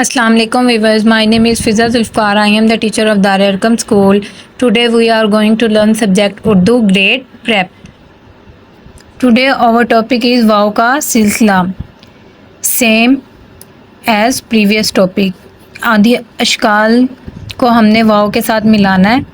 Assalamu alaikum viewers. My name is Fiza Zulfikar. I am the teacher of Dar Arqam School. Today we are going to learn subject Urdu grade prep. Today our topic is वाव का सिलसिला. Same as previous topic. आदि अशकाल को हमने वाव के साथ मिलाना है.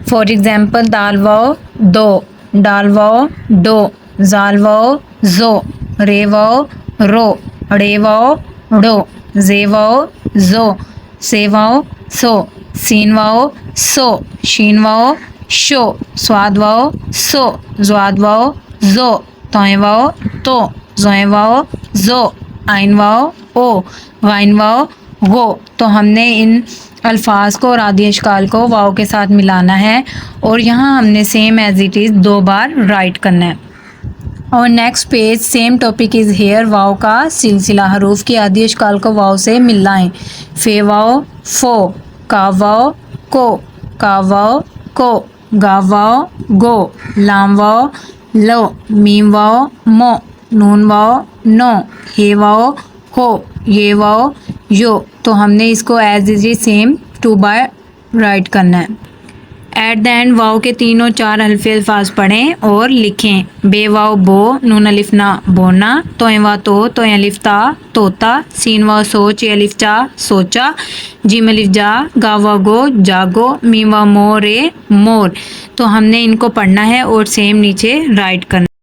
For example, दाल वाव दो, डाल वाव डो, जाल वाव जो, रे वाव रो, ड़े वाव डो, जे वाव जो, से वाव सो, सीन वाव सो, शीन वाव शो, स्वाद वाव सो, ज्वाद वाव जो, तोय वाव तो, जोय वाव जो, आइन वाव ओ, वाइन वाव गो. तो हमने इन अल्फाज को और आदि अशकाल को वाव के साथ मिलाना है और यहाँ हमने सेम एज इट इज़ 2 बार राइट करना है. और next page same topic is here. वाव का सिलसिला. हरूफ की आदि अशकाल को वाव से मिलाएं. फे वाव फो, काव वाव को, काव वाव को, गाव वाव गो, लाम वाव लो, मीम वाव मो, नून वाव नो, हे वाव हो, ये वाव यो. तो हमने इसको एज इज सेम 2 बार राइट करना है. एट द एंड वाव के 3 और 4 हल्फे अल्फाज पढ़ें और लिखें. बे वाव बो, नून अलिफ ना बोना, तोय वा तो अलिफ ता तोता, सीन वाव सो, चे अलिफ चा सोचा, जीम अलिफ जा, गा वा गो जागो, मीम वा मो रे मोर. तो हमने इनको पढ़ना है और सेम नीचे राइट करना.